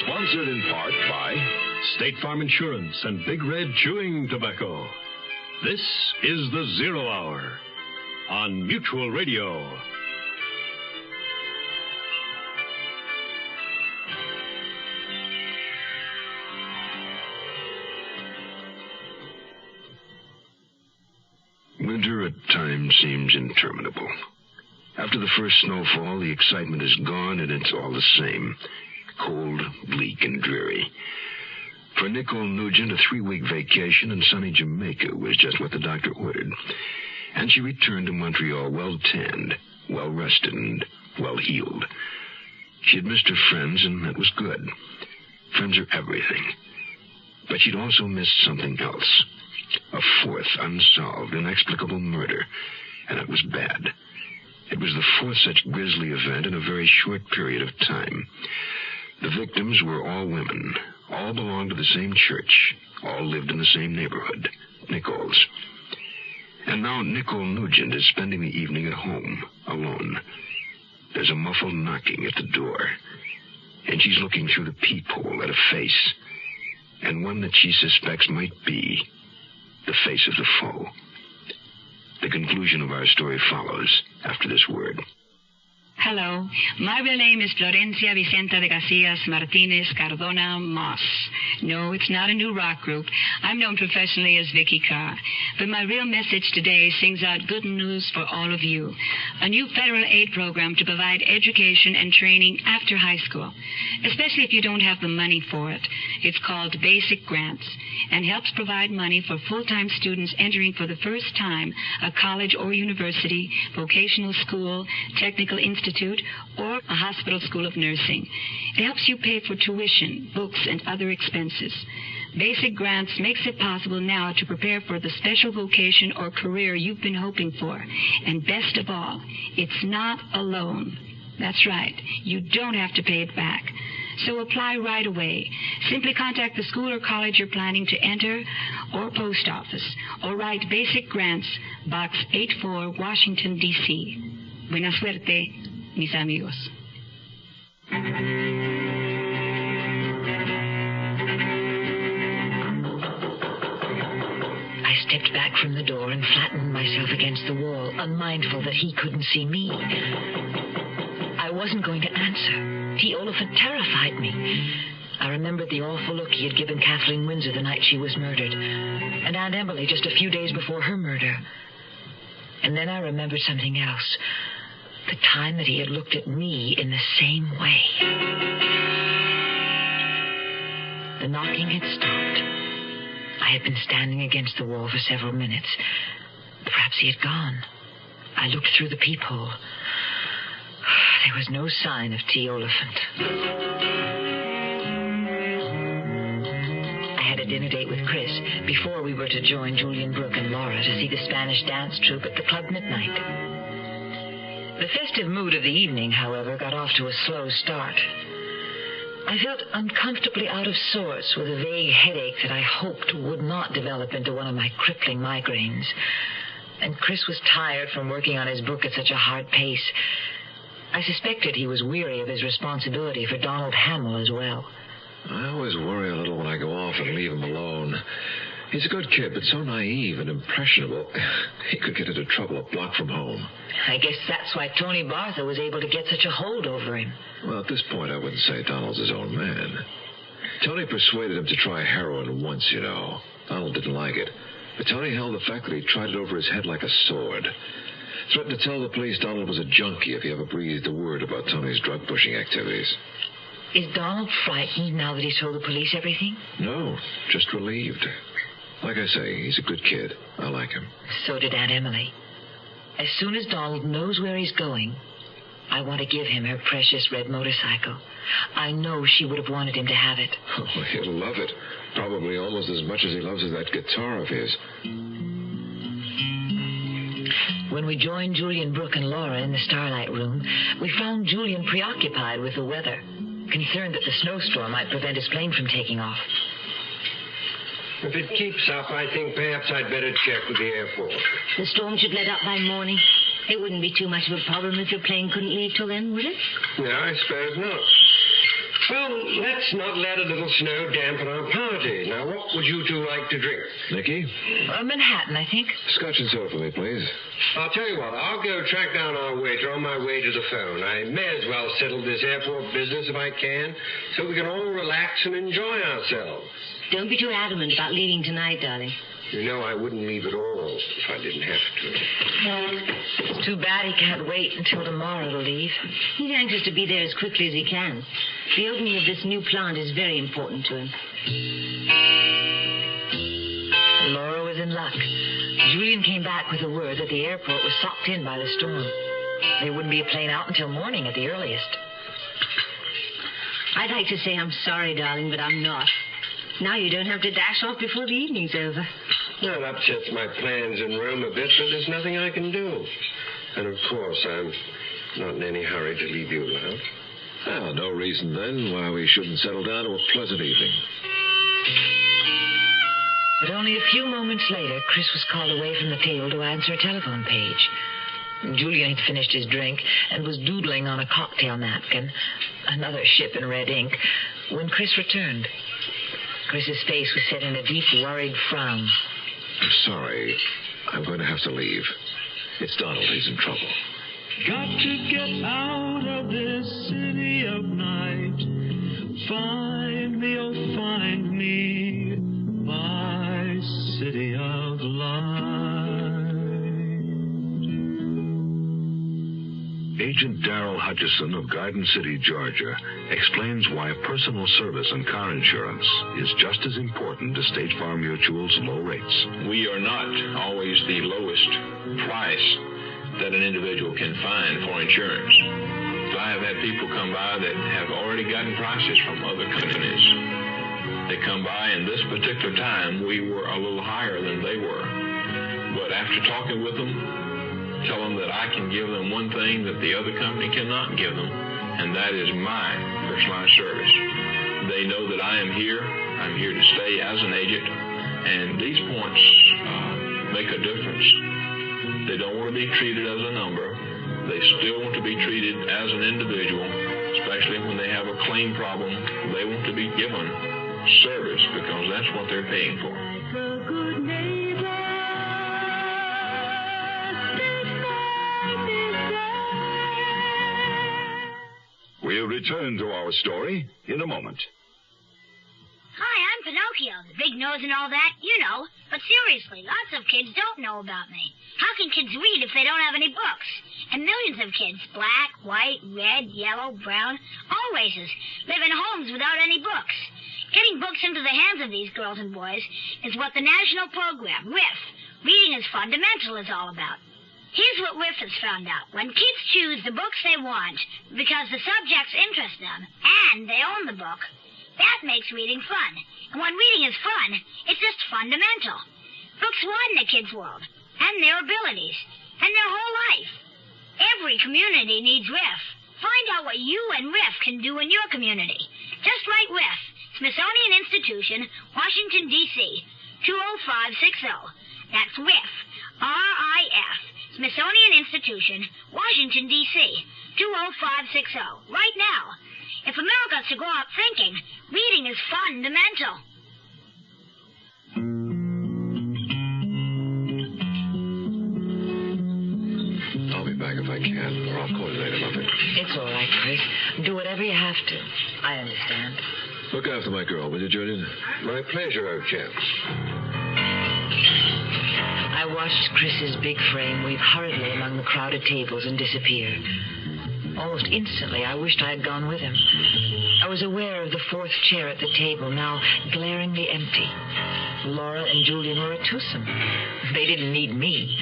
Sponsored in part by State Farm Insurance and Big Red Chewing Tobacco. This is The Zero Hour on Mutual Radio. Winter at times seems interminable. After the first snowfall, the excitement is gone, and it's all the same. Cold, bleak, and dreary. For Nicole Nugent, a 3-week vacation in sunny Jamaica was just what the doctor ordered. And she returned to Montreal well-tanned, well-rested, and well-healed. She had missed her friends, and that was good. Friends are everything. But she'd also missed something else. A fourth unsolved, inexplicable murder. And it was bad. It was the fourth such grisly event in a very short period of time. The victims were all women. All belonged to the same church. All lived in the same neighborhood. Nicole's. And now Nicole Nugent is spending the evening at home, alone. There's a muffled knocking at the door. And she's looking through the peephole at a face. And one that she suspects might be the face of the foe. The conclusion of our story follows after this word. Hello. My real name is Florencia Vicenta de Garcias Martinez Cardona Moss. No, it's not a new rock group. I'm known professionally as Vicky Carr. But my real message today sings out good news for all of you. A new federal aid program to provide education and training after high school, especially if you don't have the money for it. It's called Basic Grants and helps provide money for full-time students entering for the first time a college or university, vocational school, technical institute, or a hospital school of nursing. It helps you pay for tuition, books, and other expenses. Basic Grants makes it possible now to prepare for the special vocation or career you've been hoping for. And best of all, it's not a loan. That's right. You don't have to pay it back. So apply right away. Simply contact the school or college you're planning to enter, or post office, or write Basic Grants, Box 84, Washington, D.C. Buena suerte, mis amigos. I stepped back from the door and flattened myself against the wall, unmindful that he couldn't see me. I wasn't going to answer. T. Oliphant terrified me. I remembered the awful look he had given Kathleen Windsor the night she was murdered, and Aunt Emily just a few days before her murder. And then I remembered something else. The time that he had looked at me in the same way. The knocking had stopped. I had been standing against the wall for several minutes. Perhaps he had gone. I looked through the peephole. There was no sign of T. Oliphant. I had a dinner date with Chris before we were to join Julian Brooke and Laura to see the Spanish dance troupe at the club midnight. The festive mood of the evening, however, got off to a slow start. I felt uncomfortably out of sorts with a vague headache that I hoped would not develop into one of my crippling migraines. And Chris was tired from working on his book at such a hard pace. I suspected he was weary of his responsibility for Donald Hamill as well. I always worry a little when I go off and leave him alone. He's a good kid, but so naive and impressionable. He could get into trouble a block from home. I guess that's why Tony Bartha was able to get such a hold over him. Well, at this point, I wouldn't say Donald's his own man. Tony persuaded him to try heroin once, you know. Donald didn't like it. But Tony held the fact that he tried it over his head like a sword. Threatened to tell the police Donald was a junkie if he ever breathed a word about Tony's drug-pushing activities. Is Donald frightened now that he's told the police everything? No, just relieved. Like I say, he's a good kid. I like him. So did Aunt Emily. As soon as Donald knows where he's going, I want to give him her precious red motorcycle. I know she would have wanted him to have it. Oh, he'll love it. Probably almost as much as he loves that guitar of his. When we joined Julian Brooke and Laura in the Starlight Room, we found Julian preoccupied with the weather, concerned that the snowstorm might prevent his plane from taking off. If it keeps up, I think perhaps I'd better check with the airport. The storm should let up by morning. It wouldn't be too much of a problem if your plane couldn't leave till then, would it? No, I suppose not. Well, let's not let a little snow dampen our party. Now, what would you two like to drink? Nicky? Manhattan, I think. Scotch and soda for me, please. I'll tell you what, I'll go track down our waiter on my way to the phone. I may as well settle this airport business if I can, so we can all relax and enjoy ourselves. Don't be too adamant about leaving tonight, darling. You know I wouldn't leave at all if I didn't have to. It's too bad he can't wait until tomorrow to leave. He's anxious to be there as quickly as he can. The opening of this new plant is very important to him. Laura was in luck. Julian came back with the word that the airport was socked in by the storm. There wouldn't be a plane out until morning at the earliest. I'd like to say I'm sorry, darling, but I'm not. Now you don't have to dash off before the evening's over. That upsets my plans in Rome a bit, but there's nothing I can do. And, of course, I'm not in any hurry to leave you alone. Well, no reason, then, why we shouldn't settle down to a pleasant evening. But only a few moments later, Chris was called away from the table to answer a telephone page. Julian had finished his drink and was doodling on a cocktail napkin, another ship in red ink, when Chris returned. Chris's face was set in a deep, worried frown. I'm sorry. I'm going to have to leave. It's Donald. He's in trouble. Got to get out of this city of night. Find me, oh find me, my city of light. Agent Darrell Hutchison of Garden City, Georgia, explains why personal service and car insurance is just as important as State Farm Mutual's low rates. We are not always the lowest price that an individual can find for insurance. So I have had people come by that have already gotten prices from other companies. They come by, and this particular time, we were a little higher than they were. But after talking with them, tell them that I can give them one thing that the other company cannot give them, and that is my personalized service. They know that I am here. I'm here to stay as an agent, and these points make a difference. They don't want to be treated as a number. They still want to be treated as an individual, especially when they have a claim problem. They want to be given service because that's what they're paying for. We'll return to our story in a moment. Hi, I'm Pinocchio, the big nose and all that, you know. But seriously, lots of kids don't know about me. How can kids read if they don't have any books? And millions of kids, black, white, red, yellow, brown, all races, live in homes without any books. Getting books into the hands of these girls and boys is what the national program, RIF, Reading is Fundamental, is all about. Here's what RIF has found out. When kids choose the books they want because the subjects interest them and they own the book, that makes reading fun. And when reading is fun, it's just fundamental. Books widen a kid's world, and their abilities, and their whole life. Every community needs RIF. Find out what you and RIF can do in your community. Just write RIF, Smithsonian Institution, Washington, D.C., 20560. That's RIF, R-I-F, Smithsonian Institution, Washington, D.C., 20560. Right now. If America's to go out thinking, reading is fundamental. I'll be back if I can, or I'll call you later, Muffet. It's all right, Chris. Do whatever you have to. I understand. Look after my girl, will you, Judy? My pleasure, old chap. I watched Chris's big frame weave hurriedly among the crowded tables and disappear. Almost instantly, I wished I had gone with him. I was aware of the fourth chair at the table, now glaringly empty. Laura and Julian were a twosome. They didn't need me.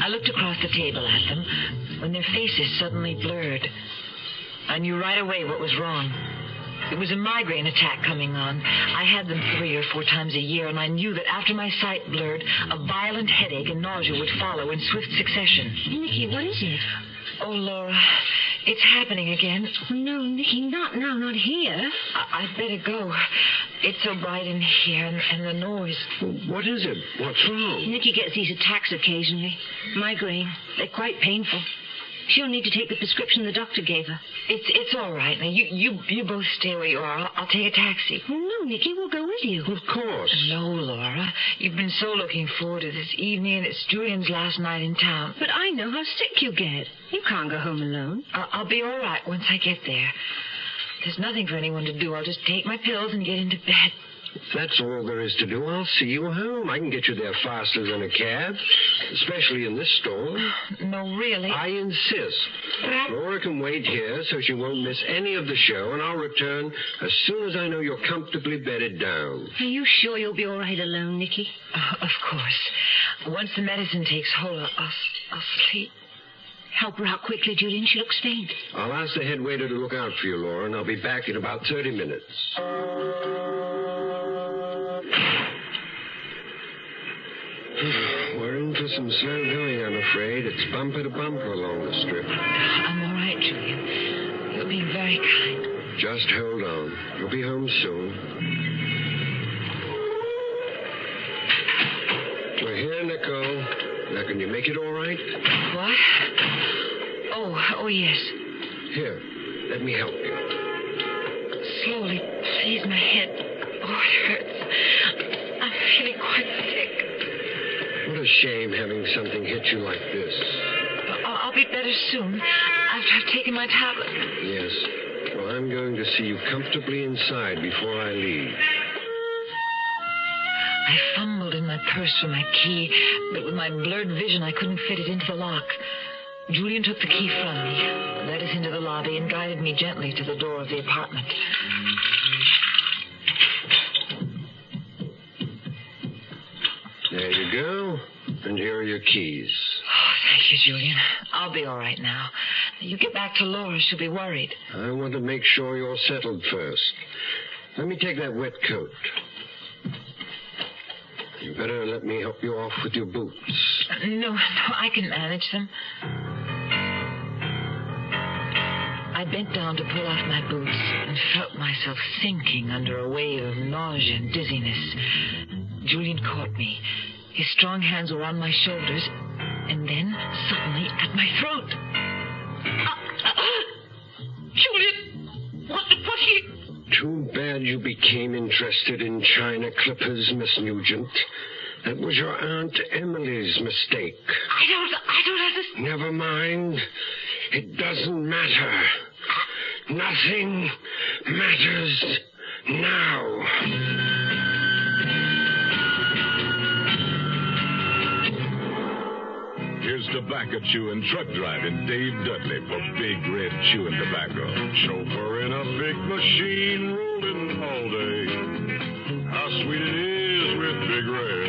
I looked across the table at them when their faces suddenly blurred. I knew right away what was wrong. It was a migraine attack coming on. I had them 3 or 4 times a year, and I knew that after my sight blurred, a violent headache and nausea would follow in swift succession. Nicky, what is it? Oh, Laura, it's happening again. No, Nicky, not now, not here. I'd better go. It's so bright in here, and the noise. What is it? What's wrong? Nicky gets these attacks occasionally. Migraine. They're quite painful. She'll need to take the prescription the doctor gave her. It's all right. Now, you both stay where you are. I'll take a taxi. Oh, no, Nicky, we'll go with you. Of course. No, Laura. You've been so looking forward to this evening, and it's Julian's last night in town. But I know how sick you get. You can't go home alone. I'll be all right once I get there. There's nothing for anyone to do. I'll just take my pills and get into bed. If that's all there is to do, I'll see you home. I can get you there faster than a cab, especially in this storm. No, really. I insist. Laura can wait here so she won't miss any of the show, and I'll return as soon as I know you're comfortably bedded down. Are you sure you'll be all right alone, Nicky? Of course. Once the medicine takes hold, I'll sleep. Help her out quickly, Julian. She looks faint. I'll ask the head waiter to look out for you, Laura, and I'll be back in about 30 minutes. We're in for some slow going, I'm afraid. It's bumper to bumper along the strip. I'm all right, Julian. You're being very kind. Just hold on. You'll be home soon. We're here, Nicole. Now, can you make it all right? What? Oh, yes. Here, let me help you. Slowly, please, my head. Oh, it hurts. I'm feeling quite sick. What a shame having something hit you like this. I'll I'll be better soon, after I've taken my tablet. Yes. Well, I'm going to see you comfortably inside before I leave. I fumbled in my purse for my key, but with my blurred vision, I couldn't fit it into the lock. Julian took the key from me, led us into the lobby, and guided me gently to the door of the apartment. There you go. And here are your keys. Oh, thank you, Julian. I'll be all right now. You get back to Laura. She'll be worried. I want to make sure you're settled first. Let me take that wet coat. You better let me help you off with your boots. No, I can manage them. I bent down to pull off my boots and felt myself sinking under a wave of nausea and dizziness. Julian caught me. His strong hands were on my shoulders, and then, suddenly, at my throat. Julian! What Too bad you became interested in China clippers, Miss Nugent. That was your Aunt Emily's mistake. I don't understand. Never mind. It doesn't matter. Nothing matters now. Here's tobacco chewing, truck driving Dave Dudley for Big Red Chewing Tobacco. Chauffeur in a big machine rolling all day. How sweet it is with Big Red.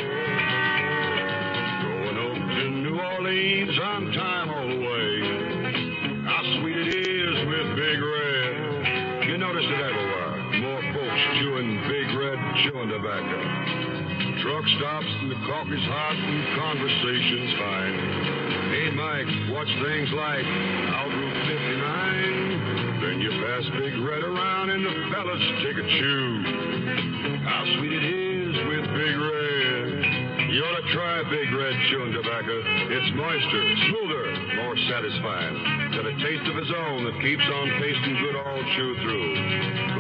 Going up to New Orleans on time all the way. How sweet it is with Big Red. You notice it everywhere. More folks chewing Big Red Chewing Tobacco. Truck stops and the coffee's hot and conversation's fine. Hey, Mike, what's things like out Route 59? Then you pass Big Red around and the fellas take a chew. How sweet it is with Big Red. You ought to try Big Red Chewing Tobacco. It's moister, smoother, more satisfying. Got a taste of its own that keeps on tasting good all chew through.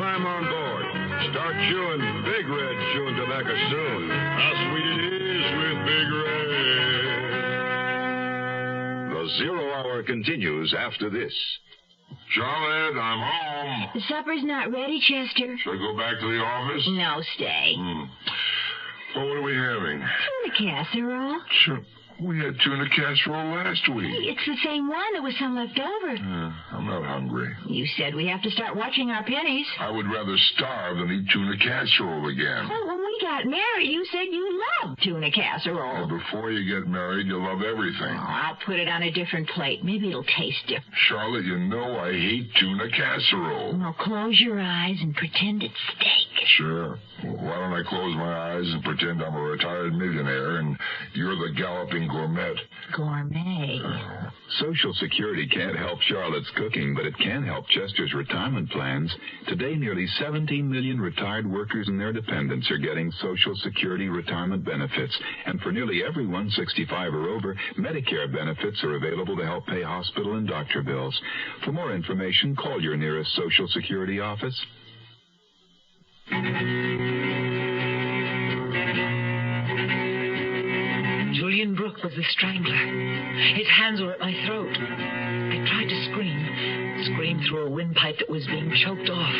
Climb on board. Start chewing Big Red Chewing Tobacco soon. How sweet it is with Big Red. The Zero Hour continues after this. Charlotte, I'm home. The supper's not ready, Chester. Should I go back to the office? No, stay. Well, what are we having? Tuna casserole. Sure. We had tuna casserole last week. It's the same one. There was some left over. I'm not hungry. You said we have to start watching our pennies. I would rather starve than eat tuna casserole again. Well, when we got married, you said you loved tuna casserole. Well, before you get married, you love everything. Oh, I'll put it on a different plate. Maybe it'll taste different. Charlotte, you know I hate tuna casserole. Well, close your eyes and pretend it's steak. Sure. Well, why don't I close my eyes and pretend I'm a retired millionaire and you're the galloping gourmet? Gourmet. Social Security can't help Charlotte's cooking, but it can help Chester's retirement plans. Today, nearly 17 million retired workers and their dependents are getting Social Security retirement benefits. And for nearly everyone 65 or over, Medicare benefits are available to help pay hospital and doctor bills. For more information, call your nearest Social Security office. Julian Brooke was the strangler. His hands were at my throat. I tried to scream through a windpipe that was being choked off.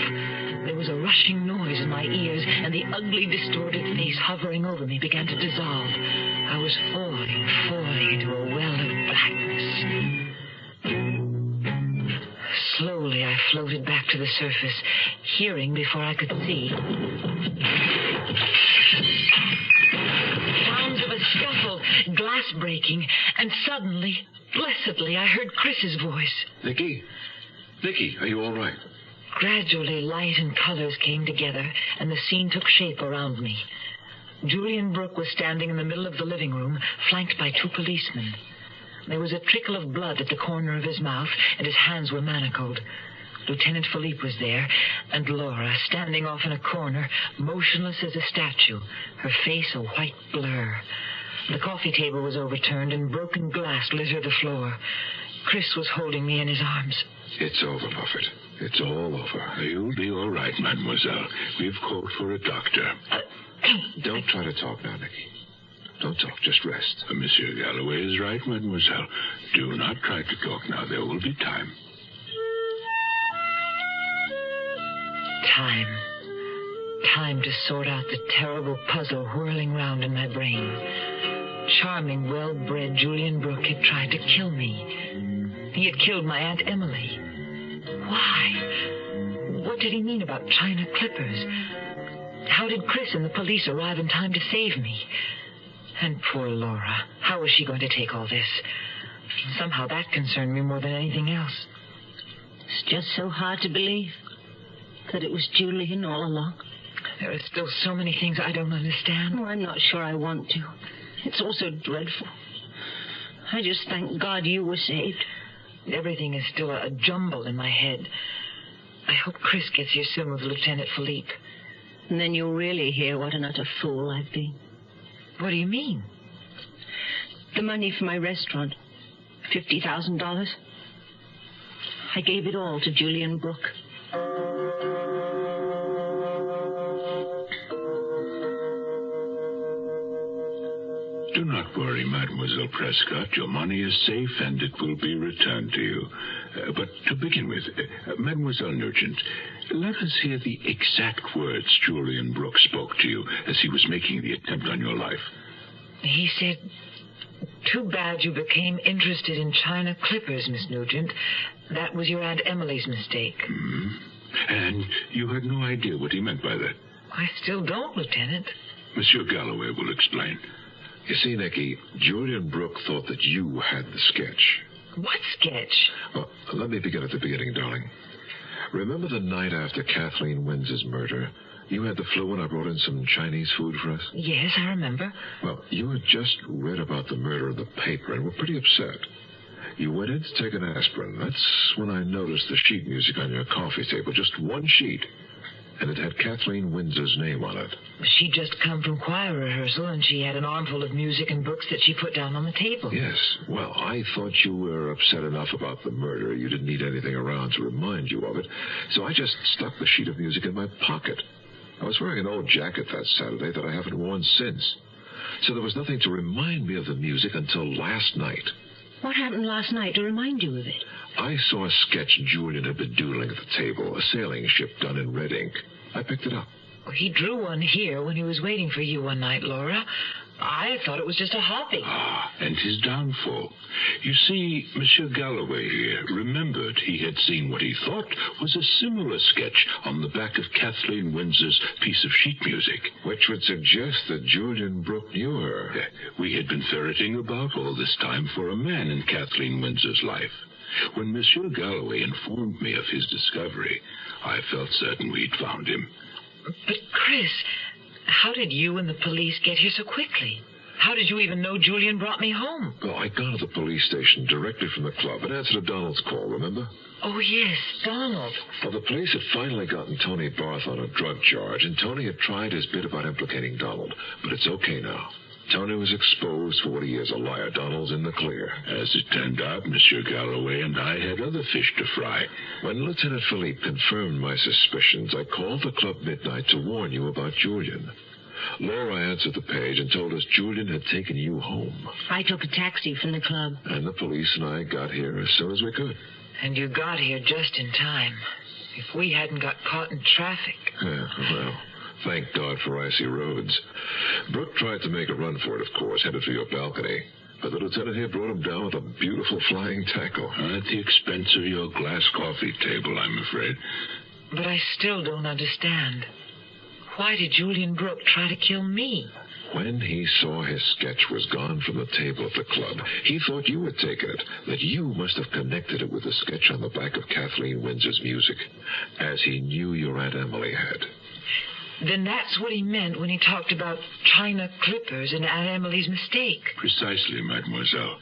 There was a rushing noise in my ears, and the ugly, distorted face hovering over me began to dissolve. I was falling into a well of blackness. Slowly, I floated back to the surface, hearing before I could see. Sounds of a scuffle, glass breaking, and suddenly, blessedly, I heard Chris's voice. Nicky, are you all right? Gradually, light and colors came together, and the scene took shape around me. Julian Brooke was standing in the middle of the living room, flanked by two policemen. There was a trickle of blood at the corner of his mouth, and his hands were manacled. Lieutenant Philippe was there, and Laura, standing off in a corner, motionless as a statue, her face a white blur. The coffee table was overturned, and broken glass littered the floor. Chris was holding me in his arms. It's over, Buffett. It's all over. You'll be all right, mademoiselle. We've called for a doctor. Don't try to talk now, Nicky. Don't talk, just rest. Monsieur Galloway is right, mademoiselle. Do not try to talk now. There will be time. Time to sort out the terrible puzzle whirling round in my brain. Charming, well-bred Julian Brooke had tried to kill me. He had killed my Aunt Emily. Why? What did he mean about China clippers? How did Chris and the police arrive in time to save me? And poor Laura, how was she going to take all this? Somehow that concerned me more than anything else. It's just so hard to believe that it was Julian all along. There are still so many things I don't understand. Oh, I'm not sure I want to. It's all so dreadful. I just thank God you were saved. Everything is still a jumble in my head. I hope Chris gets here soon with Lieutenant Philippe. And then you'll really hear what an utter fool I've been. What do you mean? The money for my restaurant. $50,000. I gave it all to Julian Brooke. Do not worry, Mademoiselle Prescott. Your money is safe and it will be returned to you. But to begin with, Mademoiselle Nugent, let us hear the exact words Julian Brooke spoke to you as he was making the attempt on your life. He said, "Too bad you became interested in China clippers, Miss Nugent. That was your Aunt Emily's mistake." Mm-hmm. And you had no idea what he meant by that? I still don't, Lieutenant. Monsieur Galloway will explain. You see, Nicky, Julian Brooke thought that you had the sketch. What sketch? Well, let me begin at the beginning, darling. Remember the night after Kathleen Winds's murder? You had the flu and I brought in some Chinese food for us? Yes, I remember. Well, you had just read about the murder in the paper and were pretty upset. You went in to take an aspirin. That's when I noticed the sheet music on your coffee table. Just one sheet. And it had Kathleen Winds's name on it. She'd just come from choir rehearsal, and she had an armful of music and books that she put down on the table. Yes. Well, I thought you were upset enough about the murder. You didn't need anything around to remind you of it. So I just stuck the sheet of music in my pocket. I was wearing an old jacket that Saturday that I haven't worn since. So there was nothing to remind me of the music until last night. What happened last night to remind you of it? I saw a sketch Julian had been doodling at the table, a sailing ship done in red ink. I picked it up. He drew one here when he was waiting for you one night, Laura. I thought it was just a hobby. And his downfall. You see, Monsieur Galloway here remembered he had seen what he thought was a similar sketch on the back of Kathleen Winds's piece of sheet music. Which would suggest that Julian Brooke knew her. We had been ferreting about all this time for a man in Kathleen Winds's life. When Monsieur Galloway informed me of his discovery, I felt certain we'd found him. But, Chris, how did you and the police get here so quickly? How did you even know Julian brought me home? Well, I got to the police station directly from the club and answered a Donald's call, remember? Oh, yes, Donald. Well, the police had finally gotten Tony Barth on a drug charge, and Tony had tried his bit about implicating Donald. But it's okay now. Tony was exposed for what he is, a liar. Donald's in the clear. As it turned out, Monsieur Galloway and I had other fish to fry. When Lieutenant Philippe confirmed my suspicions, I called the club midnight to warn you about Julian. Laura answered the page and told us Julian had taken you home. I took a taxi from the club. And the police and I got here as soon as we could. And you got here just in time. If we hadn't got caught in traffic. Yeah, well, thank God for icy roads. Brooke tried to make a run for it, of course, headed for your balcony. But the lieutenant here brought him down with a beautiful flying tackle. At the expense of your glass coffee table, I'm afraid. But I still don't understand. Why did Julian Brooke try to kill me? When he saw his sketch was gone from the table at the club, he thought you had taken it, that you must have connected it with the sketch on the back of Kathleen Winds's music, as he knew your Aunt Emily had. Then that's what he meant when he talked about China clippers and Aunt Emily's mistake. Precisely, mademoiselle.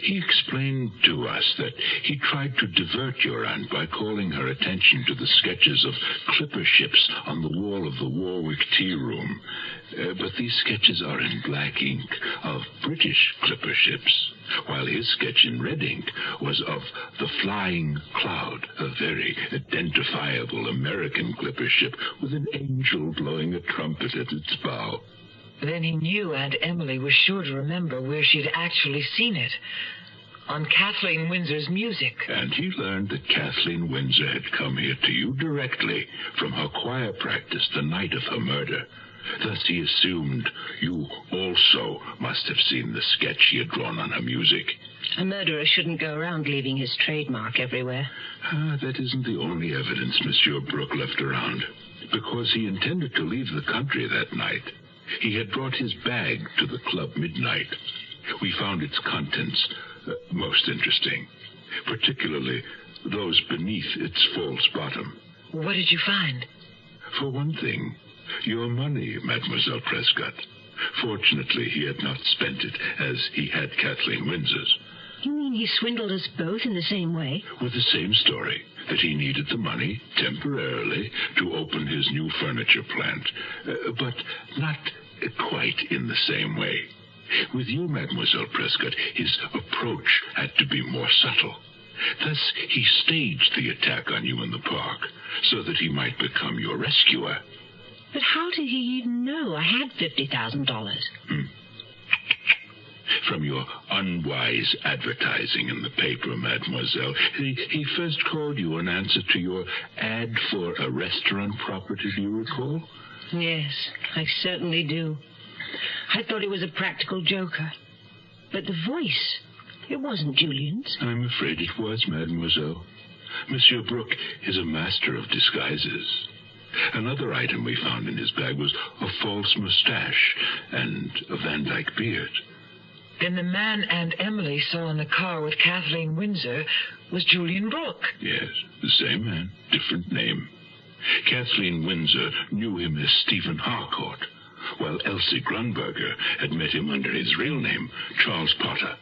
He explained to us that he tried to divert your aunt by calling her attention to the sketches of clipper ships on the wall of the Warwick Tea Room. But these sketches are in black ink of British clipper ships, while his sketch in red ink was of the Flying Cloud, a very identifiable American clipper ship with an angel blowing a trumpet at its bow. Then he knew Aunt Emily was sure to remember where she'd actually seen it. On Kathleen Windsor's music. And he learned that Kathleen Windsor had come here to you directly from her choir practice the night of her murder. Thus he assumed you also must have seen the sketch she had drawn on her music. A murderer shouldn't go around leaving his trademark everywhere. That isn't the only evidence Monsieur Brooke left around. Because he intended to leave the country that night, he had brought his bag to the club midnight. We found its contents most interesting, particularly those beneath its false bottom. What did you find? For one thing, your money, Mademoiselle Prescott. Fortunately, he had not spent it, as he had Kathleen Windsor's. You mean he swindled us both in the same way? With the same story, that he needed the money temporarily to open his new furniture plant, but not quite in the same way. With you, Mademoiselle Prescott, his approach had to be more subtle. Thus, he staged the attack on you in the park, so that he might become your rescuer. But how did he even know I had $50,000? From your unwise advertising in the paper, Mademoiselle. He first called you in answer to your ad for a restaurant property, do you recall? Yes, I certainly do. I thought he was a practical joker. But the voice, it wasn't Julian's. I'm afraid it was, Mademoiselle. Monsieur Brooke is a master of disguises. Another item we found in his bag was a false mustache and a Van Dyke beard. Then the man Aunt Emily saw in the car with Kathleen Windsor was Julian Brooke. Yes, the same man, different name. Kathleen Windsor knew him as Stephen Harcourt, while Elsie Grunberger had met him under his real name, Charles Potter.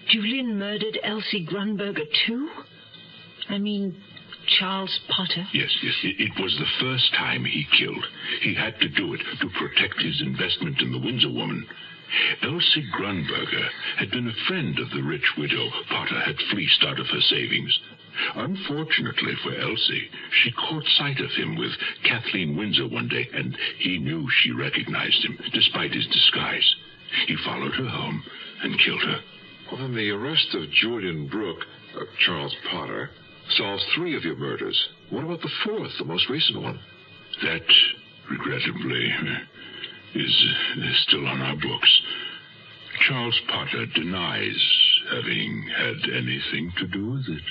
Julian murdered Elsie Grunberger, too? I mean, Charles Potter? Yes. It was the first time he killed. He had to do it to protect his investment in the Windsor woman. Elsie Grunberger had been a friend of the rich widow Potter had fleeced out of her savings. Unfortunately for Elsie, she caught sight of him with Kathleen Windsor one day, and he knew she recognized him, despite his disguise. He followed her home and killed her. Well, then the arrest of Julian Brooke, Charles Potter, solves 3 of your murders. What about the 4th, the most recent one? That, regrettably, is still on our books. Charles Potter denies having had anything to do with it.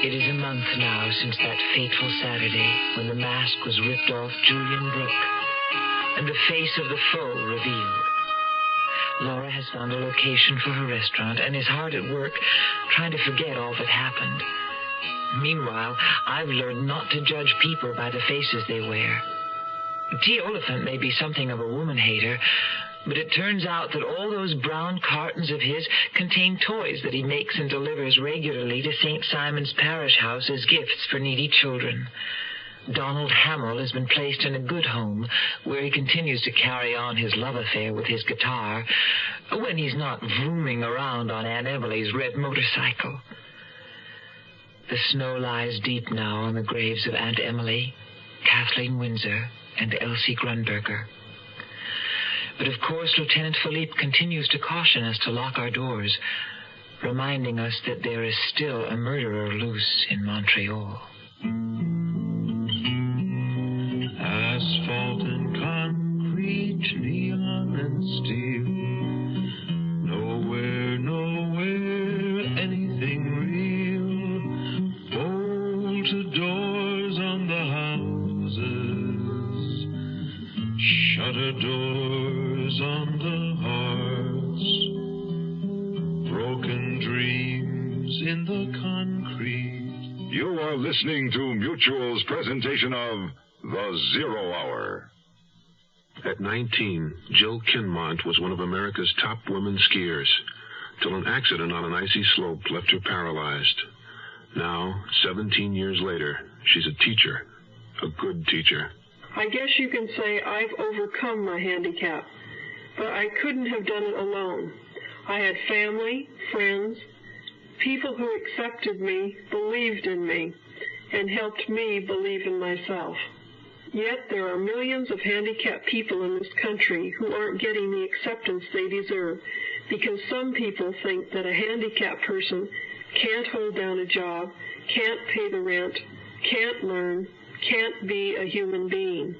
It is a month now since that fateful Saturday when the mask was ripped off Julian Brooke and the face of the foe revealed. Laura has found a location for her restaurant and is hard at work trying to forget all that happened. Meanwhile, I've learned not to judge people by the faces they wear. T. Oliphant may be something of a woman-hater, but it turns out that all those brown cartons of his contain toys that he makes and delivers regularly to St. Simon's Parish House as gifts for needy children. Donald Hamill has been placed in a good home where he continues to carry on his love affair with his guitar when he's not vrooming around on Aunt Emily's red motorcycle. The snow lies deep now on the graves of Aunt Emily, Kathleen Windsor, and Elsie Grunberger. But of course, Lieutenant Philippe continues to caution us to lock our doors, reminding us that there is still a murderer loose in Montreal. Asphalt and concrete, neon and steel. Nowhere, anything real. Bolted doors on the houses. Shuttered doors on the hearts. Broken dreams in the concrete. You are listening to Mutual's presentation of The Zero Hour. At 19, Jill Kinmont was one of America's top women skiers, till an accident on an icy slope left her paralyzed. Now, 17 years later, she's a teacher, a good teacher. I guess you can say I've overcome my handicap, but I couldn't have done it alone. I had family, friends, people who accepted me, believed in me, and helped me believe in myself. Yet there are millions of handicapped people in this country who aren't getting the acceptance they deserve because some people think that a handicapped person can't hold down a job, can't pay the rent, can't learn, can't be a human being.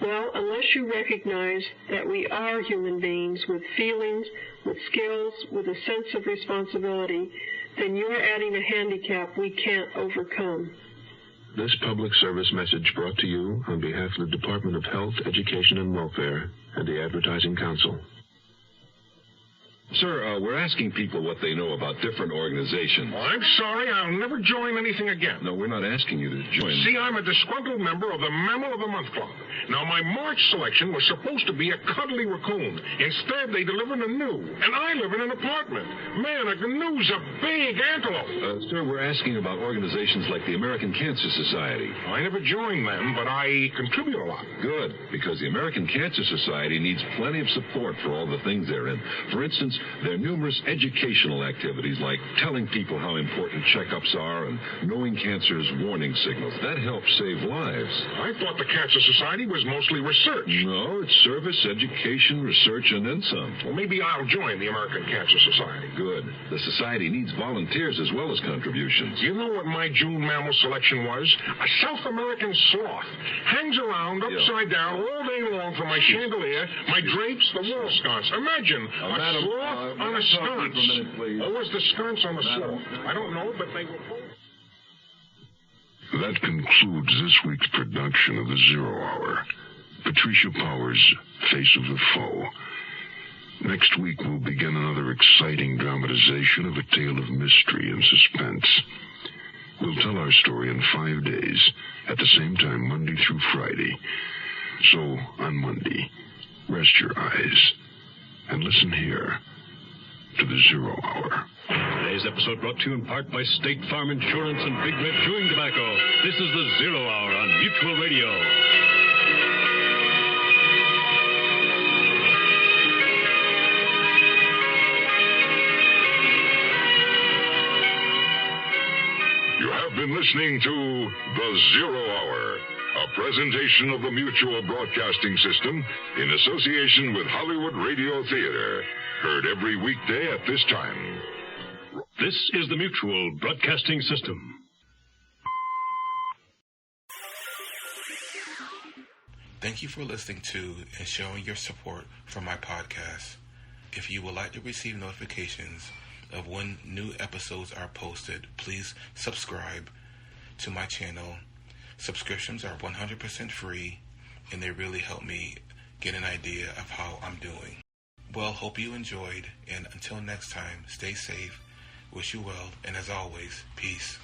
Well, unless you recognize that we are human beings with feelings, with skills, with a sense of responsibility, then you're adding a handicap we can't overcome. This public service message brought to you on behalf of the Department of Health, Education, and Welfare and the Advertising Council. Sir, we're asking people what they know about different organizations. I'm sorry, I'll never join anything again. No, we're not asking you to join. See, I'm a disgruntled member of the Mammal of the Month Club. Now, my March selection was supposed to be a cuddly raccoon. Instead, they delivered a gnu, and I live in an apartment. Man, a gnu's a big antelope. Sir, we're asking about organizations like the American Cancer Society. I never joined them, but I contribute a lot. Good, because the American Cancer Society needs plenty of support for all the things they're in. For instance, there are numerous educational activities like telling people how important checkups are and knowing cancer's warning signals. That helps save lives. I thought the Cancer Society was mostly research. No, it's service, education, research, and then some. Well, maybe I'll join the American Cancer Society. Good. The society needs volunteers as well as contributions. You know what my June mammal selection was? A South American sloth. Hangs around upside down all day long from my chandelier, my drapes, the wall sconce. Imagine a sloth on a sconce. Or was the sconce on the sloth? I don't know, but they were both. That concludes this week's production of the Zero Hour. Patricia Power's Face of the Foe. Next week, we'll begin another exciting dramatization of a tale of mystery and suspense. We'll tell our story in 5 days, at the same time, Monday through Friday. So, on Monday, rest your eyes and listen here to the Zero Hour. Today's episode brought to you in part by State Farm Insurance and Big Red Chewing Tobacco. This is the Zero Hour on Mutual Radio. You have been listening to The Zero Hour, a presentation of the Mutual Broadcasting System in association with Hollywood Radio Theater. Heard every weekday at this time. This is the Mutual Broadcasting System. Thank you for listening to and showing your support for my podcast. If you would like to receive notifications of when new episodes are posted, please subscribe to my channel. Subscriptions are 100% free, and they really help me get an idea of how I'm doing. Well, hope you enjoyed, and until next time, stay safe, wish you well, and as always, peace.